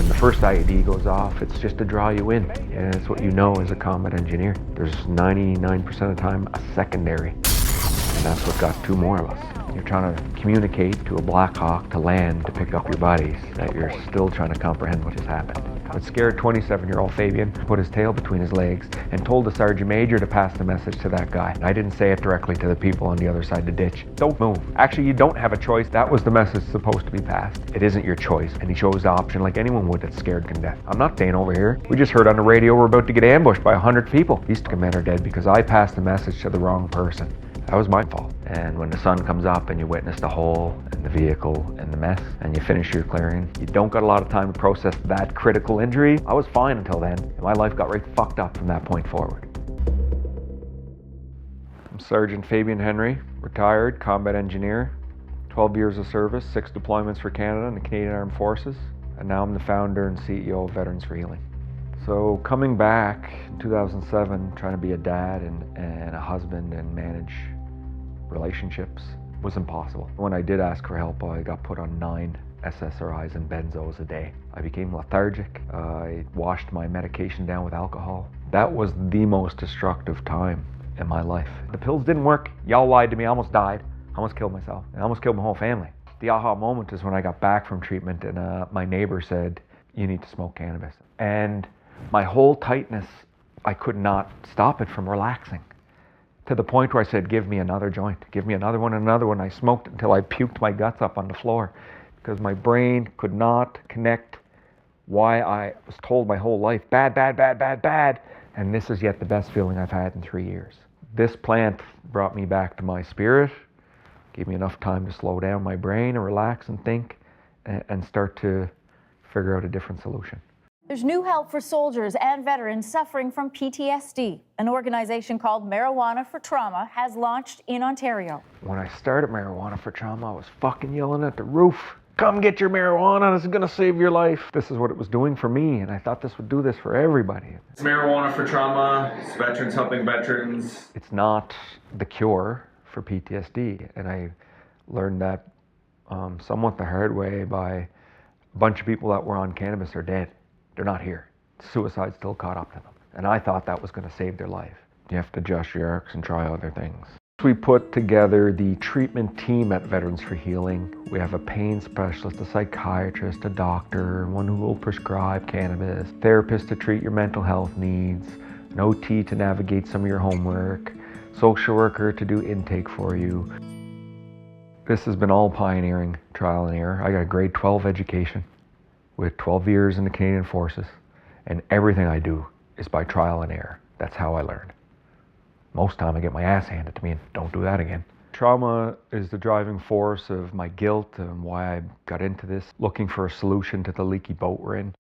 the first IED goes off, it's just to draw you in. And it's what you know as a combat engineer. There's 99% of the time a secondary. And that's what got two more of us. You're trying to communicate to a Black Hawk to land to pick up your buddies, that you're still trying to comprehend what just happened. But scared 27-year-old Fabian put his tail between his legs and told the Sergeant Major to pass the message to that guy. I didn't say it directly to the people on the other side of the ditch. Don't move. Actually, you don't have a choice. That was the message supposed to be passed. It isn't your choice. And he chose the option like anyone would that's scared to death. I'm not staying over here. We just heard on the radio we're about to get ambushed by 100 people. These men are dead because I passed the message to the wrong person. That was my fault. And when the sun comes up and you witness the hole and the vehicle and the mess and you finish your clearing, you don't got a lot of time to process that critical injury. I was fine until then, and my life got right fucked up from that point forward. I'm Sergeant Fabian Henry, retired combat engineer, 12 years of service, 6 deployments for Canada and the Canadian Armed Forces, and now I'm the founder and CEO of Veterans for Healing. So coming back in 2007, trying to be a dad and a husband and manage relationships was impossible. When I did ask for help, I got put on 9 SSRIs and benzos a day. I became lethargic. I washed my medication down with alcohol. That was the most destructive time in my life. The pills didn't work. Y'all lied to me. I almost died. I almost killed myself. I almost killed my whole family. The aha moment is when I got back from treatment and my neighbor said, "You need to smoke cannabis." And my whole tightness, I could not stop it from relaxing. To the point where I said, "Give me another joint, give me another one, another one." I smoked until I puked my guts up on the floor because my brain could not connect why I was told my whole life, bad, bad, bad, bad, bad. And this is yet the best feeling I've had in 3 years. This plant brought me back to my spirit, gave me enough time to slow down my brain and relax and think and start to figure out a different solution. There's new help for soldiers and veterans suffering from PTSD. An organization called Marijuana for Trauma has launched in Ontario. When I started Marijuana for Trauma, I was fucking yelling at the roof, "Come get your marijuana, this is gonna save your life." This is what it was doing for me, and I thought this would do this for everybody. It's Marijuana for Trauma, it's veterans helping veterans. It's not the cure for PTSD, and I learned that somewhat the hard way by a bunch of people that were on cannabis are dead. They're not here. Suicide still caught up to them. And I thought that was going to save their life. You have to adjust your arcs and try other things. We put together the treatment team at Veterans for Healing. We have a pain specialist, a psychiatrist, a doctor, one who will prescribe cannabis, therapist to treat your mental health needs, an OT to navigate some of your homework, social worker to do intake for you. This has been all pioneering, trial and error. I got a grade 12 education with 12 years in the Canadian Forces, and everything I do is by trial and error. That's how I learn. Most time I get my ass handed to me and don't do that again. Trauma is the driving force of my guilt and why I got into this, looking for a solution to the leaky boat we're in.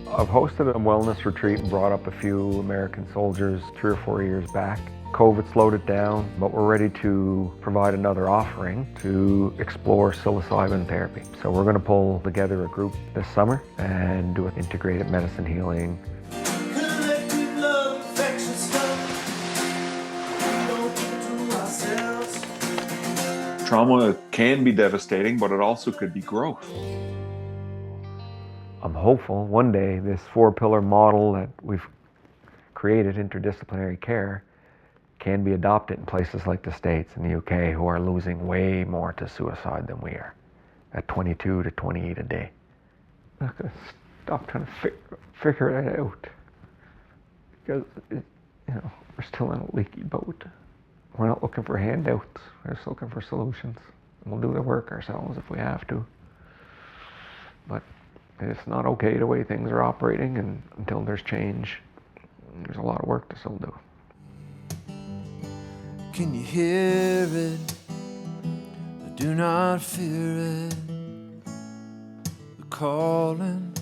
I've hosted a wellness retreat and brought up a few American soldiers 3 or 4 years back. COVID slowed it down, but we're ready to provide another offering to explore psilocybin therapy. So we're going to pull together a group this summer and do an integrated medicine healing. Trauma can be devastating, but it also could be growth. I'm hopeful one day this 4-pillar model that we've created, interdisciplinary care, can be adopted in places like the States and the UK, who are losing way more to suicide than we are, at 22 to 28 a day. I'm not going to stop trying to figure it out, because we're still in a leaky boat. We're not looking for handouts, we're just looking for solutions. We'll do the work ourselves if we have to. But it's not okay the way things are operating, and until there's change, there's a lot of work to still do. Can you hear it? But do not fear it. The calling